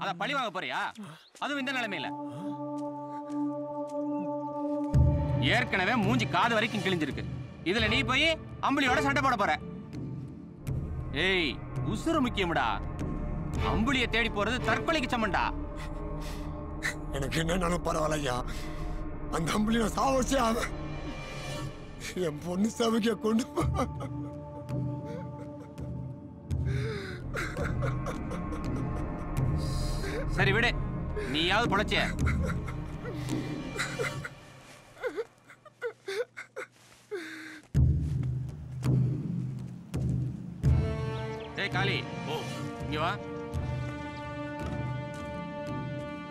அத பழி வாங்க போறியா? அதுவும் இந்த நிலைமையில ஏற்கனவே மூஞ்சி காது வரைக்கும் கிழிஞ்சிருக்கு. இதுல நீ போய் அம்புலியோட சண்டை போட போற. ஏய், உசுறு முக்கியம்டா. அம்புலிய தேடி போறது தற்கொலைக்கு சமண்டா. எனக்கு என்னன்னாலும் பரவாயில்லையா, அந்த அம்புலிய சாவச்சே ஆகும். என் பொண்ணு சமைக்க கொண்டு சரி விடு, நீயாவது பொழைச்சிய. டேய் காளி, இங்க வா.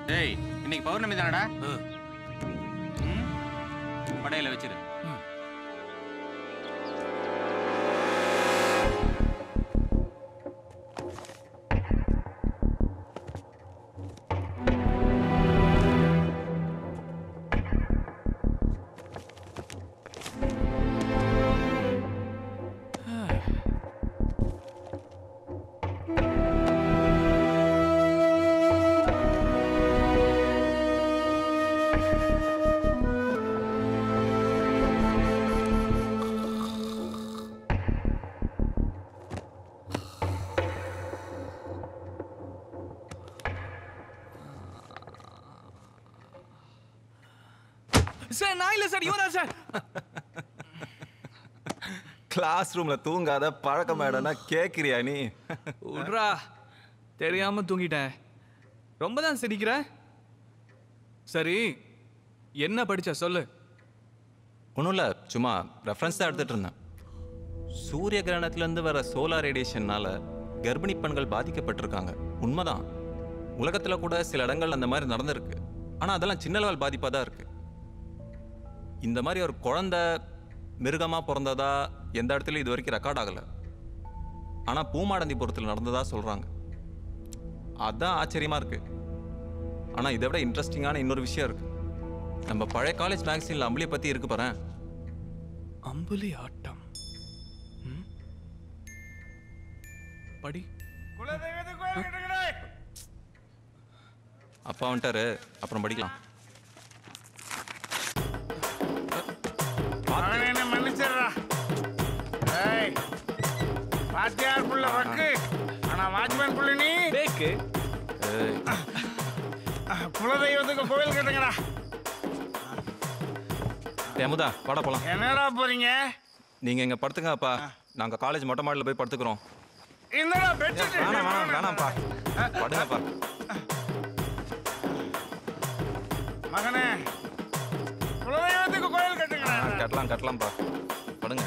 டேய், இன்னைக்கு பௌர்ணமி தானடா? படையில வச்சிரு. சார் நான் இல்ல சார், இவன் தான் சார். கிளாஸ் ரூம்ல தூங்காத பழக்கமாயிடனா கேக்குறியா நீ? உட்ரா, தெரியாம தூங்கிட்டேன். ரொம்ப தான் சிரிக்கிற. சரி, என்ன படிச்ச சொல்லு. ஒன்றும் இல்லை, சும்மா ரெஃபரன்ஸ் தான் எடுத்துட்டு இருந்தேன். சூரிய கிரகணத்திலேருந்து வர சோலார் ரேடியேஷன்னால கர்ப்பிணி பெண்கள் பாதிக்கப்பட்டிருக்காங்க. உண்மைதான், உலகத்தில் கூட சில இடங்கள் அந்த மாதிரி நடந்திருக்கு. ஆனால் அதெல்லாம் சின்ன லெவல் பாதிப்பாக தான் இருக்கு. இந்த மாதிரி ஒரு குழந்தை மிருகமாக பிறந்ததா எந்த இடத்துலையும் இது வரைக்கும் ரெக்கார்ட் ஆகலை. ஆனால் பூமாடந்திபுரத்தில் நடந்ததா சொல்கிறாங்க. அதுதான் ஆச்சரியமாக இருக்கு. ஆனால் இதை விட இன்ட்ரெஸ்டிங்கான இன்னொரு விஷயம் இருக்கு. நம்ம பழைய காலேஜ் மேகசின்ல அம்புலியை பற்றி இருக்கு பாரு. அம்புலி ஆட்டம். படி. அப்பா வந்துட்டாரு, அப்புறம் படிக்கலாம். மன்னிச்சிடுறா. பாத்தியார் புள்ள வக்கு, ஆனா வாட்ச்மேன் புள்ள நீ பேக்கு. குலதெய்வத்துக்கு கோவில் கட்டுங்கடா. தேமுதா வாடா போலாம். என்னடா போறீங்க? நீங்க இங்க படுத்துங்க அப்பா, நாங்க காலேஜ் மொட்டை மாடியில் போய் படுத்துக்கிறோம். என்னடா பெட்ஷீட்? வேணாம்ப்பா, படுங்கப்பா. மகனே, குலதெய்வத்துக்கு கோவில் கட்டுங்கடா. கட்டலாம்ப்பா, படுங்க.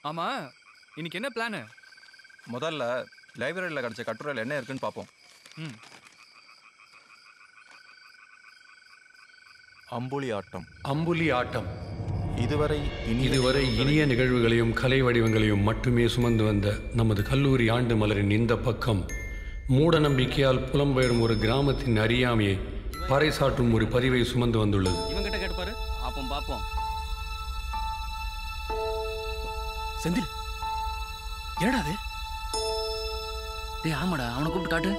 ஆமா இன்னைக்கு என்ன பிளானு? முதல்ல லைப்ரரியில் கிடைச்ச கட்டுரையில் என்ன இருக்குன்னு பார்ப்போம். ம். அம்புலி ஆட்டம். அம்புலி ஆட்டம் இதுவரை இனிய நிகழ்வுகளையும் கலை வடிவங்களையும் மட்டுமே சுமந்து வந்த நமது கல்லூரி ஆண்டு மலரின் இந்த பக்கம் மூட நம்பிக்கையால் புலம்பெயரும் ஒரு கிராமத்தின் அறியாமையை பறைசாற்றும் ஒரு பதிவை சுமந்து வந்துள்ளது. இவங்கிட்ட கேட்டுப்பாரு, அப்போ பார்ப்போம். செந்தில், என்னடா அது? டேய் ஆமாடா, அவனை கூப்பிட்டு காட்டு.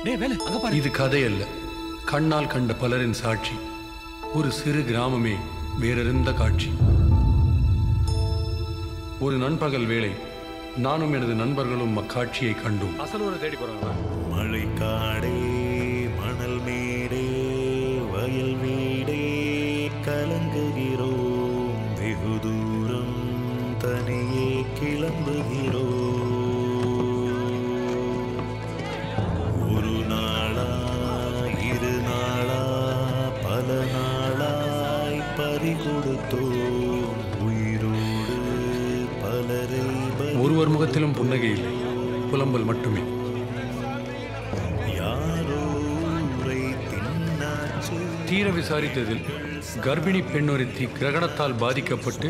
டேய் வேலை அங்க பாரு. இது கதை அல்ல, கண்ணால் கண்ட பலரின் சாட்சி. ஒரு சிறு கிராமமே வேறெந்த காட்சி. ஒரு நண்பகல் வேளை நானும் எனது நண்பர்களும் அக்காட்சியை கண்டோம். அசலூரை தேடி போறாங்களா? மழைக்காடே மணல் மேடே வயல் வீடே கலங்குகிறோம், வெகு தூரம் தனியே கிளம்புகிறோம். ஒரு நாளா இரு நாளா பல நாளாய் பறி கொடுத்தோம் உயிரோடு பலரை. ஒருவர் முகத்திலும் புன்னகை இல்லை, புலம்பல் மட்டுமே. தீர விசாரித்ததில் கர்ப்பிணி பெண்ணொருத்தி கிரகணத்தால் பாதிக்கப்பட்டு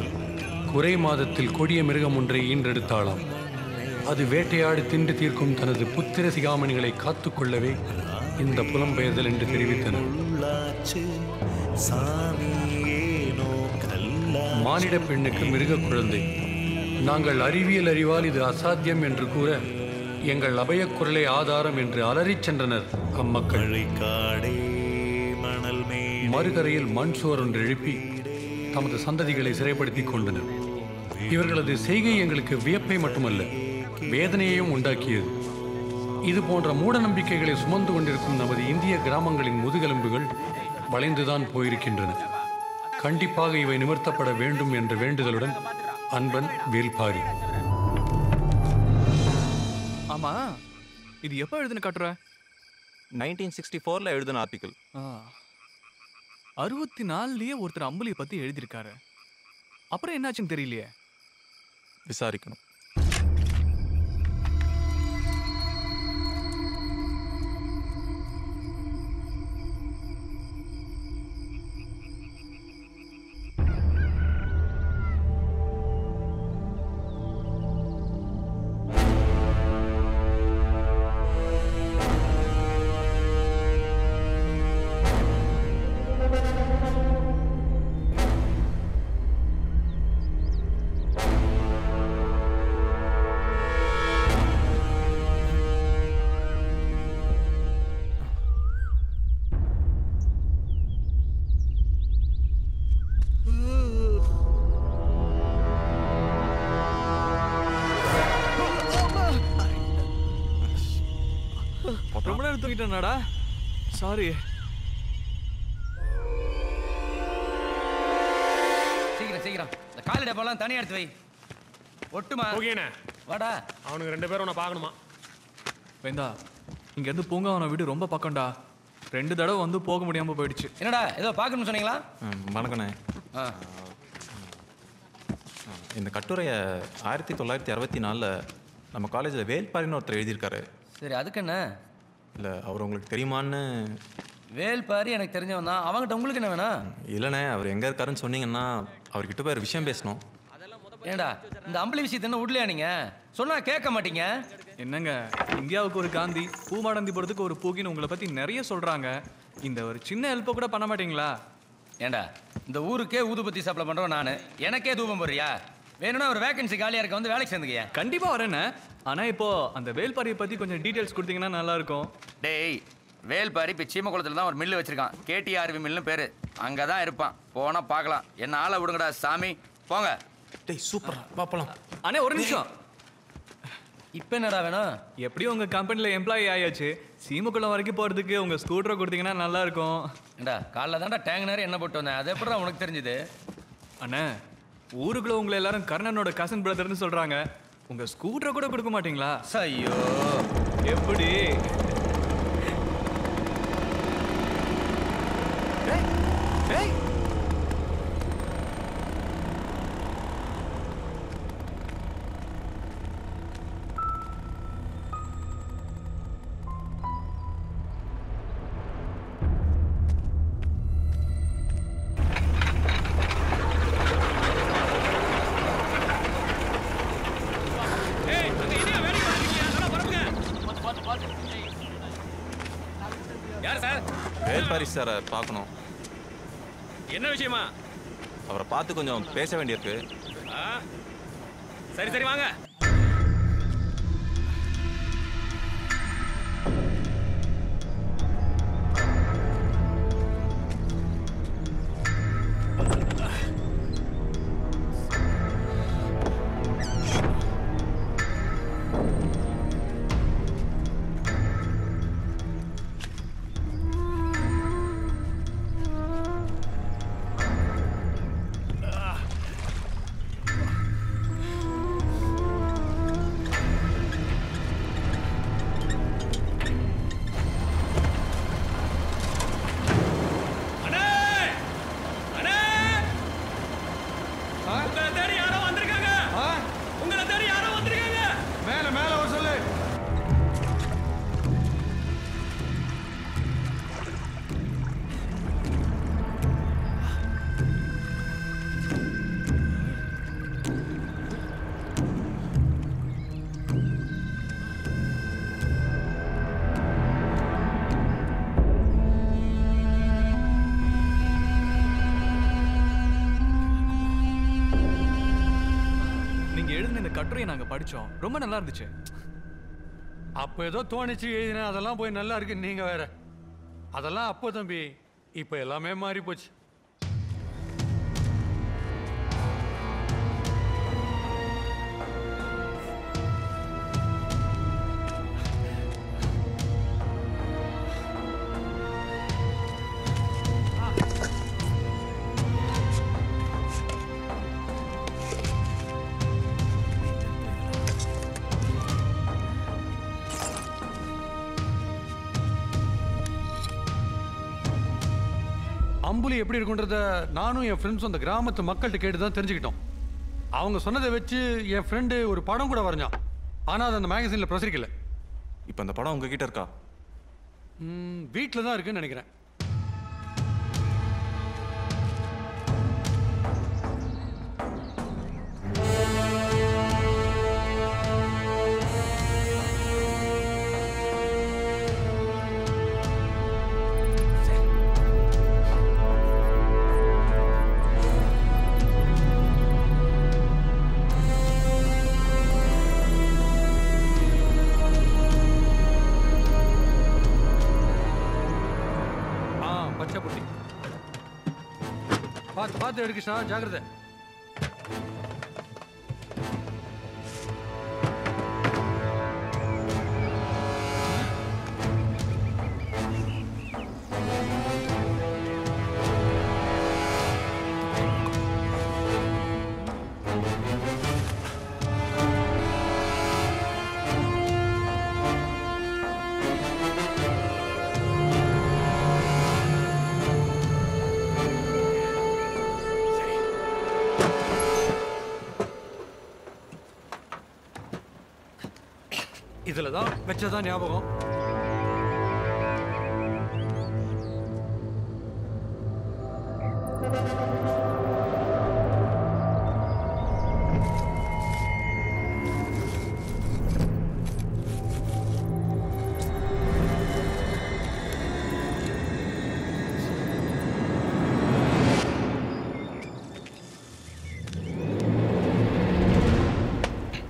குறை மாதத்தில் கொடிய மிருகம் ஒன்றை ஈன்றெடுத்தாளாம். அது வேட்டையாடி தின்று தீர்க்கும் தனது புத்திர சிகாமணிகளை காத்துக்கொள்ளவே இந்த புலம்பெயர்தல் என்று தெரிவித்தனர். மானிட பெண்ணுக்கு மிருக குழந்தை. நாங்கள் அறிவியல் அறிவால் இது அசாத்தியம் என்று கூற எங்கள் அபயக் குரலை ஆதாரம் என்று அலறிச் சென்றனர் அம்மக்கள். மறுகரையில் மண் சுவர் ஒன்று எழுப்பி தமது சந்ததிகளை சிறைப்படுத்திக் கொண்டனர். இவர்களது செய்கை எங்களுக்கு வியப்பை மட்டுமல்ல, வேதனையையும் உண்டாக்கியது. இது போன்ற மூட நம்பிக்கைகளை சுமந்து கொண்டிருக்கும் நமது இந்திய கிராமங்களின் முதுகெலும்புகள் வளைந்துதான் போயிருக்கின்றன. கண்டிப்பாக இவை நிமிர்த்தப்பட வேண்டும் என்ற வேண்டுதலுடன் அன்பன், வேல்பாரி. ஆமா இது எப்போ எழுதுன கட்டுற? 1964 எழுதின ஆர்டிக்கல். 64லயே ஒருத்தர் அம்புலியை பத்தி எழுதியிருக்காரு. அப்புறம் என்னாச்சுன்னு தெரியலையே. விசாரிக்கணும். ரொம்ப நேரம் தூக்கிட்டேனாடா, சாரி. சீக்கிரம் சீக்கிரம் இந்த காலி டப்பாலாம் தனியா எடுத்து வை. ஒட்டுமா ஓகேண்ணே, வாடா. அவனுக்கு 2 பேரும் உன்னை பார்க்கணுமா? வேந்தா, இங்கேருந்து பூங்காவன வீடு ரொம்ப பக்கம்டா. 2 தடவை வந்து போக முடியாம போயிடுச்சு. என்னடா ஏதோ பார்க்கணும்னு சொன்னீங்களா? வணக்கண்ணே. ஆ. இந்த கட்டுரையை 1964 நம்ம காலேஜில் வேல்பாரின்னு ஒருத்தர் எழுதியிருக்காரு. சரி, அதுக்கு என்ன? இல்லை, அவர் உங்களுக்கு தெரியுமான்னு. வேல்பாரி எனக்கு தெரிஞ்சவன் தான். அவங்ககிட்ட உங்களுக்கு என்ன வேணும்? இல்லைண்ணே, அவர் எங்கே இருக்காருன்னு சொன்னீங்கன்னா அவர்கிட்ட போய் ஒரு விஷயம் பேசணும். ஏண்டா இந்த அம்பளி விஷயத்தை என்ன விடலையா நீங்க? சொன்னா கேட்க மாட்டீங்க. என்னங்க, இந்தியாவுக்கு ஒரு காந்தி, பூமாடந்திபுரத்துக்கு ஒரு பூகின்னு உங்களை பத்தி நிறைய சொல்றாங்க. இந்த ஒரு சின்ன ஹெல்ப்பை கூட பண்ண மாட்டீங்களா? ஏண்டா இந்த ஊருக்கே ஊதுபத்தி சப்ளை பண்றோம் நானு, எனக்கே தூபம் போடுறியா? வேணும்னா ஒரு வேகன்சி காலியா இருக்க வந்து வேலைக்கு சேர்ந்துக்கியா? கண்டிப்பா வரேண்ணே. ஆனா இப்போ அந்த வேல்பாரியை பத்தி கொஞ்சம் டீடைல்ஸ் கொடுத்தீங்கன்னா நல்லா இருக்கும். டேய், வேல்பாரி இப்போ சீமக்குளத்தில் தான் ஒரு மில்லு வச்சிருக்கான். கேடிஆர்வி மில்லுன்னு பேரு. அங்கே தான் இருப்பான். போனா பார்க்கலாம். என்ன ஆளை விடுங்கடா சாமி, போங்க. டேய் சூப்பர், பாப்பலாம். அண்ணே ஒரு நிமிஷம். இப்போ என்னடா வேணும்? எப்படியும் உங்க கம்பெனில எம்ப்ளாயி ஆயாச்சு, சீமக்குளம் வரைக்கும் போறதுக்கு உங்க ஸ்கூட்டரை கொடுத்தீங்கன்னா நல்லா இருக்கும். ஏண்டா காலைல தான்டா டேங்க் நேரம் என்ன போட்டு வந்தேன், அது எப்படிடா உனக்கு தெரிஞ்சுது? அண்ணே, ஊருக்குள்ள உங்களை எல்லாரும் கர்ணனோட கசன் பிரதர்னு சொல்றாங்க. உங்க ஸ்கூட்டரை கூட கொடுக்க மாட்டீங்களா? ஐயோ, எப்படி? வாரிசு சாரை பார்க்கணும். என்ன விஷயமா? அவரை பார்த்து கொஞ்சம் பேச வேண்டியிருக்கு. சரி சரி வாங்க. கட்டுரையை நாங்க படிச்சோம், ரொம்ப நல்லா இருந்துச்சு. அப்ப ஏதோ தோணிச்சு எழுதினேன், அதெல்லாம் போய் நல்லா இருக்கு. நீங்க வேற அதெல்லாம் அப்போ தம்பி, இப்ப எல்லாமே மாறி போச்சு. அம்புலி எப்படி இருக்குன்றத நானும் என் ஃப்ரெண்ட்ஸும் அந்த கிராமத்து மக்கள்கிட்ட கேட்டு தான் தெரிஞ்சுக்கிட்டோம். அவங்க சொன்னதை வச்சு என் ஃப்ரெண்டு ஒரு படம் கூட வரைஞ்சான். ஆனால் அது அந்த மேகசினில் பிரசுரிக்கல. இப்போ அந்த படம் உங்ககிட்ட இருக்கா? வீட்டில் தான் இருக்குன்னு நினைக்கிறேன். பார்த்து எடுக்கிஷா, ஜாக்கிரதை. இதுல தான் வச்சதான் ஞாபகம்.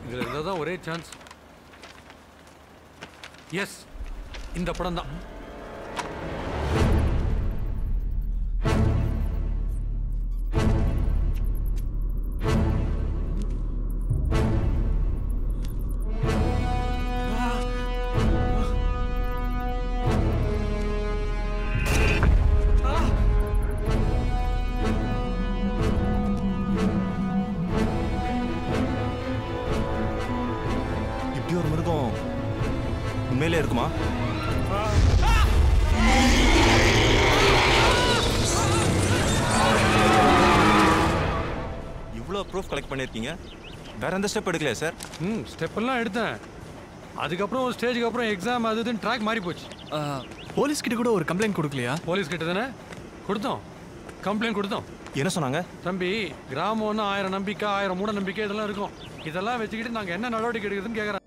இதுல இருந்தாதான் ஒரே சான்ஸ். எஸ், இந்த படம் தான். இப்படி ஒரு மிருகம் உண்மையிலே இருக்குமா? இவ்வளோ ப்ரூஃப் கலெக்ட் பண்ணியிருக்கீங்க, வேற எந்த ஸ்டெப் எடுக்கலையா சார்? ஸ்டெப் எல்லாம் எடுத்தேன். அதுக்கப்புறம் ஸ்டேஜுக்கு அப்புறம் எக்ஸாம் அது இதுன்னு ட்ராக் மாறி போச்சு. போலீஸ் கிட்ட கூட ஒரு கம்ப்ளைண்ட் கொடுக்கலையா? போலீஸ் கிட்ட தானே கொடுத்தோம், கம்ப்ளைண்ட் கொடுத்தோம். என்ன சொன்னாங்க? தம்பி, கிராமம்னு 1000 நம்பிக்கை 1000 மூட நம்பிக்கை இதெல்லாம் இருக்கும். இதெல்லாம் வச்சுக்கிட்டு நாங்கள் என்ன நடவடிக்கை எடுக்கிறதுன்னு கேட்குறேன்.